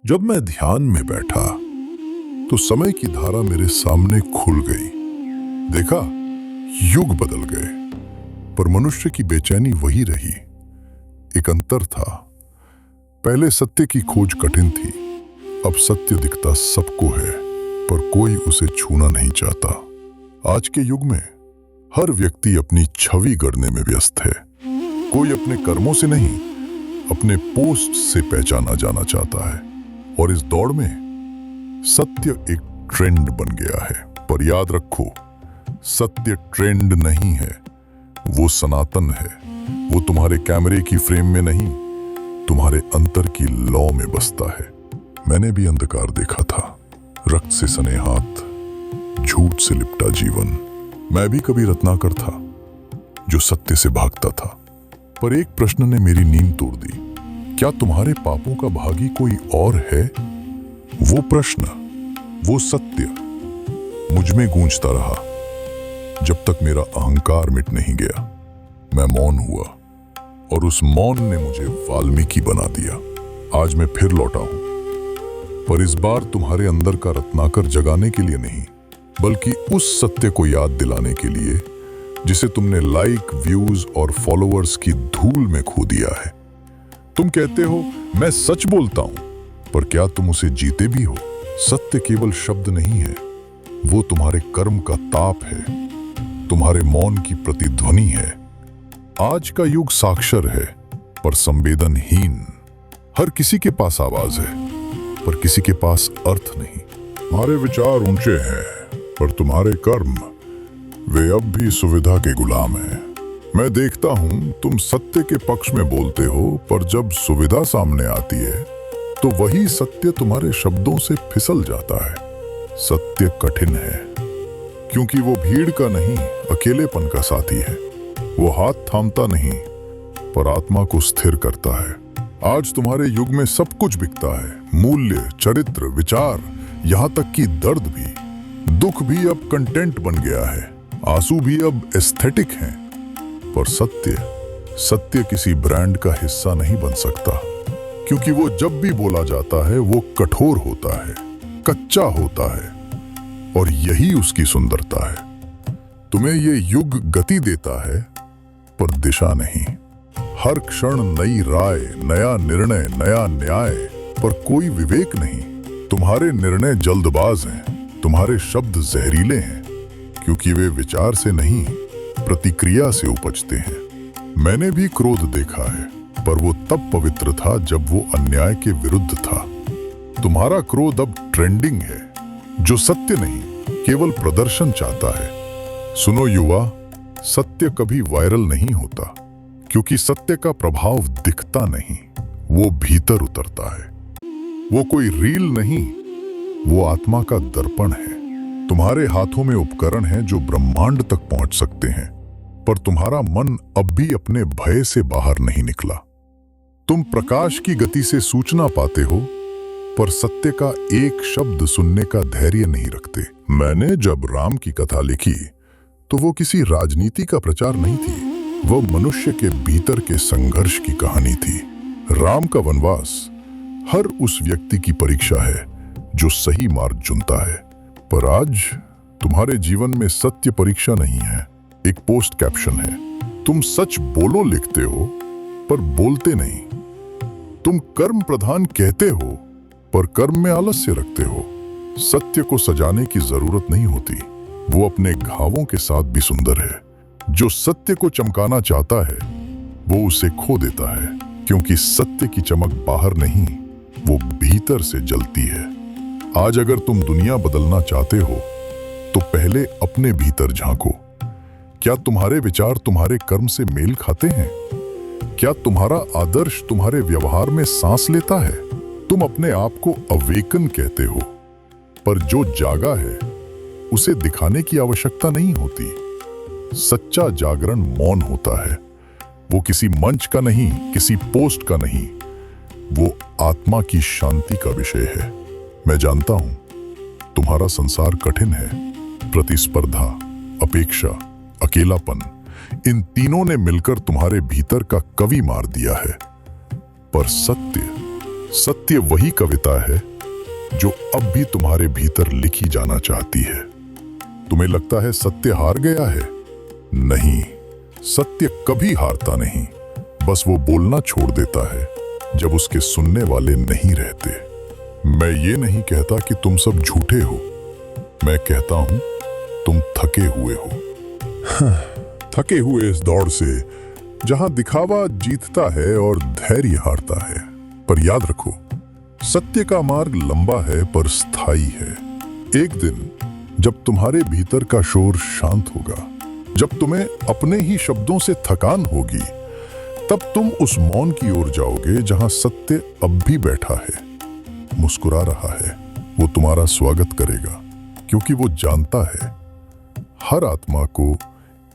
जब मैं ध्यान में बैठा तो समय की धारा मेरे सामने खुल गई। देखा, युग बदल गए, पर मनुष्य की बेचैनी वही रही। एक अंतर था, पहले सत्य की खोज कठिन थी, अब सत्य दिखता सबको है, पर कोई उसे छूना नहीं चाहता। आज के युग में हर व्यक्ति अपनी छवि गढ़ने में व्यस्त है। कोई अपने कर्मों से नहीं, अपने पोस्ट से पहचाना जाना चाहता है। और इस दौड़ में सत्य एक ट्रेंड बन गया है। पर याद रखो, सत्य ट्रेंड नहीं है, वो सनातन है। वो तुम्हारे कैमरे की फ्रेम में नहीं, तुम्हारे अंतर की लौ में बसता है। मैंने भी अंधकार देखा था, रक्त से सने हाथ, झूठ से लिपटा जीवन। मैं भी कभी रत्नाकर था जो सत्य से भागता था। पर एक प्रश्न ने मेरी नींद तोड़ दी, क्या तुम्हारे पापों का भागी कोई और है? वो प्रश्न, वो सत्य मुझ में गूंजता रहा जब तक मेरा अहंकार मिट नहीं गया। मैं मौन हुआ और उस मौन ने मुझे वाल्मीकि बना दिया। आज मैं फिर लौटा हूं, पर इस बार तुम्हारे अंदर का रत्नाकर जगाने के लिए नहीं, बल्कि उस सत्य को याद दिलाने के लिए जिसे तुमने लाइक, व्यूज और फॉलोअर्स की धूल में खो दिया है। तुम कहते हो मैं सच बोलता हूं, पर क्या तुम उसे जीते भी हो? सत्य केवल शब्द नहीं है, वो तुम्हारे कर्म का ताप है, तुम्हारे मौन की प्रतिध्वनि है। आज का युग साक्षर है पर संवेदनहीन। हर किसी के पास आवाज है, पर किसी के पास अर्थ नहीं। तुम्हारे विचार ऊंचे हैं, पर तुम्हारे कर्म वे अब भी सुविधा के गुलाम हैं। मैं देखता हूं तुम सत्य के पक्ष में बोलते हो, पर जब सुविधा सामने आती है तो वही सत्य तुम्हारे शब्दों से फिसल जाता है। सत्य कठिन है क्योंकि वो भीड़ का नहीं, अकेलेपन का साथी है। वो हाथ थामता नहीं, पर आत्मा को स्थिर करता है। आज तुम्हारे युग में सब कुछ बिकता है, मूल्य, चरित्र, विचार, यहां तक कि दर्द भी। दुख भी अब कंटेंट बन गया है, आंसू भी अब एस्थेटिक हैं। पर सत्य किसी ब्रांड का हिस्सा नहीं बन सकता, क्योंकि वो जब भी बोला जाता है वो कठोर होता है, कच्चा होता है, और यही उसकी सुंदरता है। तुम्हें ये युग गति देता है, पर दिशा नहीं। हर क्षण नई राय, नया निर्णय, नया न्याय, पर कोई विवेक नहीं। तुम्हारे निर्णय जल्दबाज हैं, तुम्हारे शब्द जहरीले हैं, क्योंकि वे विचार से नहीं, प्रतिक्रिया से उपजते हैं। मैंने भी क्रोध देखा है, पर वो तब पवित्र था जब वो अन्याय के विरुद्ध था। तुम्हारा क्रोध अब ट्रेंडिंग है, जो सत्य नहीं, केवल प्रदर्शन चाहता है। सुनो युवा, सत्य कभी वायरल नहीं होता, क्योंकि सत्य का प्रभाव दिखता नहीं, वो भीतर उतरता है। वो कोई रील नहीं, वो आत्मा का दर्पण है। तुम्हारे हाथों में उपकरण हैं जो ब्रह्मांड तक पहुंच सकते हैं, पर तुम्हारा मन अब भी अपने भय से बाहर नहीं निकला। तुम प्रकाश की गति से सूचना पाते हो, पर सत्य का एक शब्द सुनने का धैर्य नहीं रखते। मैंने जब राम की कथा लिखी तो वो किसी राजनीति का प्रचार नहीं थी, वो मनुष्य के भीतर के संघर्ष की कहानी थी। राम का वनवास हर उस व्यक्ति की परीक्षा है जो सही मार्ग चुनता है। पर आज तुम्हारे जीवन में सत्य परीक्षा नहीं है, एक पोस्ट कैप्शन है। तुम सच बोलो लिखते हो, पर बोलते नहीं। तुम कर्म प्रधान कहते हो, पर कर्म में आलस्य रखते हो। सत्य को सजाने की जरूरत नहीं होती, वो अपने घावों के साथ भी सुंदर है। जो सत्य को चमकाना चाहता है, वो उसे खो देता है, क्योंकि सत्य की चमक बाहर नहीं, वो भीतर से जलती है। आज अगर तुम दुनिया बदलना चाहते हो, तो पहले अपने भीतर झांको। क्या तुम्हारे विचार तुम्हारे कर्म से मेल खाते हैं? क्या तुम्हारा आदर्श तुम्हारे व्यवहार में सांस लेता है? तुम अपने आप को अवेकन कहते हो, पर जो जागा है उसे दिखाने की आवश्यकता नहीं होती। सच्चा जागरण मौन होता है, वो किसी मंच का नहीं, किसी पोस्ट का नहीं, वो आत्मा की शांति का विषय है। मैं जानता हूं तुम्हारा संसार कठिन है, प्रतिस्पर्धा, अपेक्षा, अकेलापन, इन तीनों ने मिलकर तुम्हारे भीतर का कवि मार दिया है। पर सत्य सत्य वही कविता है जो अब भी तुम्हारे भीतर लिखी जाना चाहती है। तुम्हें लगता है सत्य हार गया है? नहीं, सत्य कभी हारता नहीं, बस वो बोलना छोड़ देता है जब उसके सुनने वाले नहीं रहते। मैं ये नहीं कहता कि तुम सब झूठे हो, मैं कहता हूं तुम थके हुए हो। थके हुए इस दौड़ से जहां दिखावा जीतता है और धैर्य हारता है। पर याद रखो, सत्य का मार्ग लंबा है पर स्थायी है। एक दिन जब तुम्हारे भीतर का शोर शांत होगा, जब तुम्हें अपने ही शब्दों से थकान होगी, तब तुम उस मौन की ओर जाओगे जहां सत्य अब भी बैठा है, मुस्कुरा रहा है। वो तुम्हारा स्वागत करेगा क्योंकि वो जानता है हर आत्मा को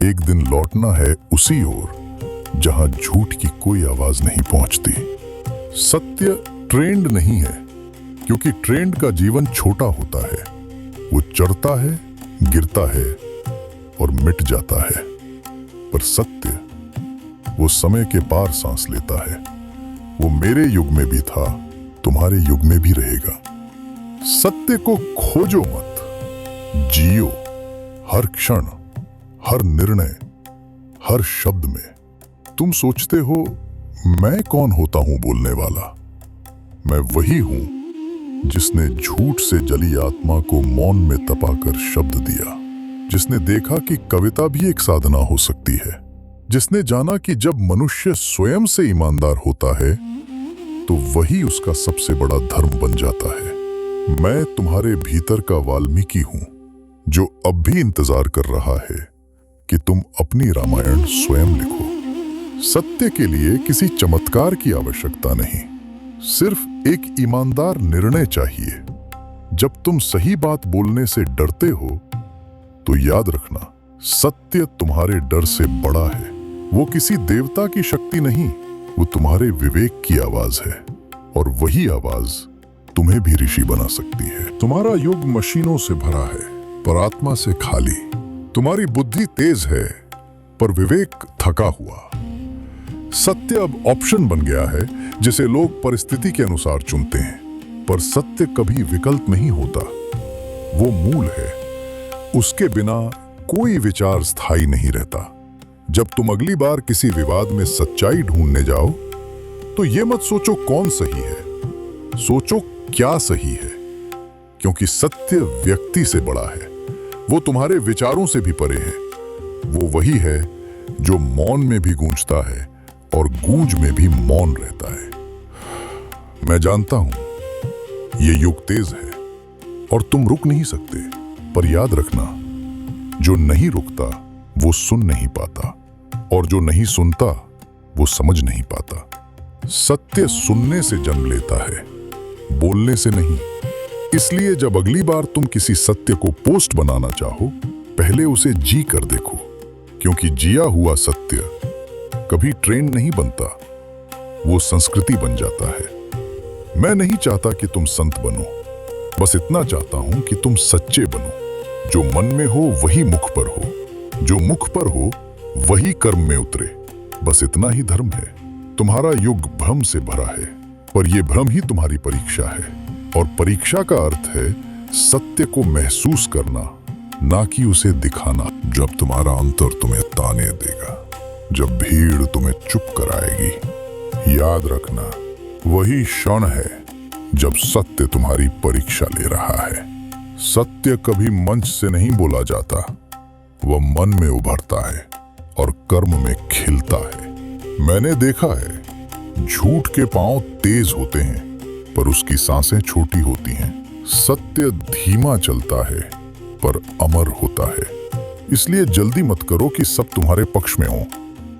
एक दिन लौटना है उसी ओर जहां झूठ की कोई आवाज नहीं पहुंचती। सत्य ट्रेंड नहीं है क्योंकि ट्रेंड का जीवन छोटा होता है। वो चढ़ता है, गिरता है और मिट जाता है। पर सत्य वो समय के पार सांस लेता है। वो मेरे युग में भी था, तुम्हारे युग में भी रहेगा। सत्य को खोजो मत, जियो हर क्षण, हर निर्णय, हर शब्द में। तुम सोचते हो मैं कौन होता हूं बोलने वाला? मैं वही हूं जिसने झूठ से जली आत्मा को मौन में तपाकर शब्द दिया, जिसने देखा कि कविता भी एक साधना हो सकती है, जिसने जाना कि जब मनुष्य स्वयं से ईमानदार होता है तो वही उसका सबसे बड़ा धर्म बन जाता है। मैं तुम्हारे भीतर का वाल्मीकि हूं जो अब भी इंतजार कर रहा है कि तुम अपनी रामायण स्वयं लिखो। सत्य के लिए किसी चमत्कार की आवश्यकता नहीं, सिर्फ एक ईमानदार निर्णय चाहिए। जब तुम सही बात बोलने से डरते हो तो याद रखना, सत्य तुम्हारे डर से बड़ा है। वो किसी देवता की शक्ति नहीं, वो तुम्हारे विवेक की आवाज है, और वही आवाज तुम्हें भी ऋषि बना सकती है। तुम्हारा युग मशीनों से भरा है पर आत्मा से खाली। तुम्हारी बुद्धि तेज है पर विवेक थका हुआ। सत्य अब ऑप्शन बन गया है जिसे लोग परिस्थिति के अनुसार चुनते हैं, पर सत्य कभी विकल्प नहीं होता। वो मूल है, उसके बिना कोई विचार स्थायी नहीं रहता। जब तुम अगली बार किसी विवाद में सच्चाई ढूंढने जाओ तो ये मत सोचो कौन सही है, सोचो क्या सही है, क्योंकि सत्य व्यक्ति से बड़ा है। वो तुम्हारे विचारों से भी परे है। वो वही है जो मौन में भी गूंजता है और गूंज में भी मौन रहता है। मैं जानता हूं ये युग तेज है और तुम रुक नहीं सकते, पर याद रखना, जो नहीं रुकता वो सुन नहीं पाता, और जो नहीं सुनता वो समझ नहीं पाता। सत्य सुनने से जन्म लेता है, बोलने से नहीं। इसलिए जब अगली बार तुम किसी सत्य को पोस्ट बनाना चाहो, पहले उसे जी कर देखो, क्योंकि जिया हुआ सत्य कभी ट्रेंड नहीं बनता, वो संस्कृति बन जाता है। मैं नहीं चाहता कि तुम संत बनो, बस इतना चाहता हूं कि तुम सच्चे बनो। जो मन में हो वही मुख पर हो, जो मुख पर हो वही कर्म में उतरे। बस इतना ही धर्म है। तुम्हारा युग भ्रम से भरा है, पर यह भ्रम ही तुम्हारी परीक्षा है, और परीक्षा का अर्थ है सत्य को महसूस करना, ना कि उसे दिखाना। जब तुम्हारा अंतर तुम्हें ताने देगा, जब भीड़ तुम्हें चुप कराएगी, याद रखना, वही क्षण है जब सत्य तुम्हारी परीक्षा ले रहा है। सत्य कभी मंच से नहीं बोला जाता, वह मन में उभरता है और कर्म में खिलता है। मैंने देखा है, झूठ के पांव तेज होते हैं पर उसकी सांसें छोटी होती हैं। सत्य धीमा चलता है पर अमर होता है। इसलिए जल्दी मत करो कि सब तुम्हारे पक्ष में हो,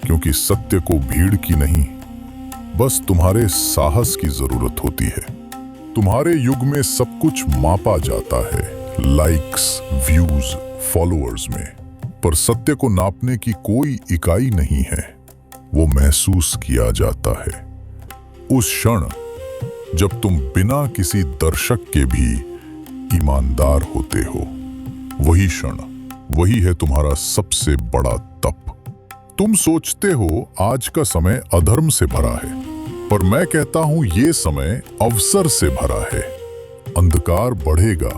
क्योंकि सत्य को भीड़ की नहीं, बस तुम्हारे साहस की जरूरत होती है। तुम्हारे युग में सब कुछ मापा जाता है लाइक्स, व्यूज, फॉलोअर्स में, पर सत्य को नापने की कोई इकाई नहीं है। वो महसूस किया जाता है। उस क्षण जब तुम बिना किसी दर्शक के भी ईमानदार होते हो, वही क्षण, वही है तुम्हारा सबसे बड़ा तप। तुम सोचते हो आज का समय अधर्म से भरा है, पर मैं कहता हूं ये समय अवसर से भरा है। अंधकार बढ़ेगा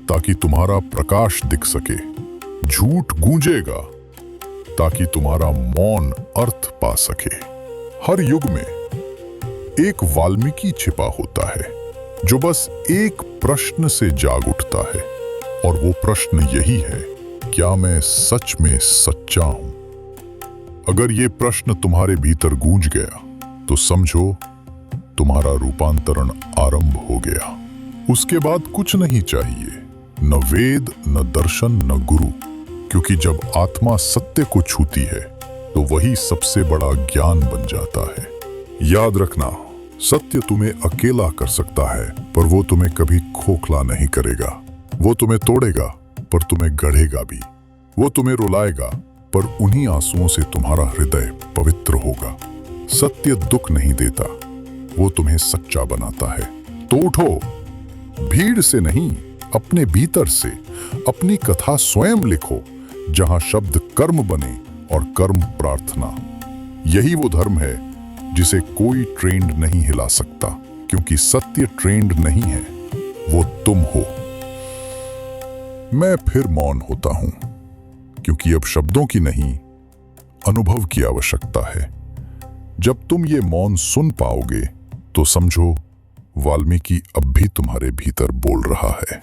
ताकि तुम्हारा प्रकाश दिख सके, झूठ गूंजेगा ताकि तुम्हारा मौन अर्थ पा सके। हर युग में एक वाल्मीकि छिपा होता है जो बस एक प्रश्न से जाग उठता है, और वो प्रश्न यही है, क्या मैं सच में सच्चा हूं? अगर ये प्रश्न तुम्हारे भीतर गूंज गया तो समझो तुम्हारा रूपांतरण आरंभ हो गया। उसके बाद कुछ नहीं चाहिए, न वेद, न दर्शन, न गुरु, क्योंकि जब आत्मा सत्य को छूती है तो वही सबसे बड़ा ज्ञान बन जाता है। याद रखना, सत्य तुम्हें अकेला कर सकता है, पर वो तुम्हें कभी खोखला नहीं करेगा। वो तुम्हें तोड़ेगा पर तुम्हें गढ़ेगा भी। वो तुम्हें रुलाएगा पर उन्हीं आंसुओं से तुम्हारा हृदय पवित्र होगा। सत्य दुख नहीं देता, वो तुम्हें सच्चा बनाता है। तो उठो, भीड़ से नहीं, अपने भीतर से अपनी कथा स्वयं लिखो, जहां शब्द कर्म बने और कर्म प्रार्थना। यही वो धर्म है जिसे कोई ट्रेंड नहीं हिला सकता, क्योंकि सत्य ट्रेंड नहीं है, वो तुम हो। मैं फिर मौन होता हूं, क्योंकि अब शब्दों की नहीं, अनुभव की आवश्यकता है। जब तुम ये मौन सुन पाओगे तो समझो वाल्मीकि अब भी तुम्हारे भीतर बोल रहा है।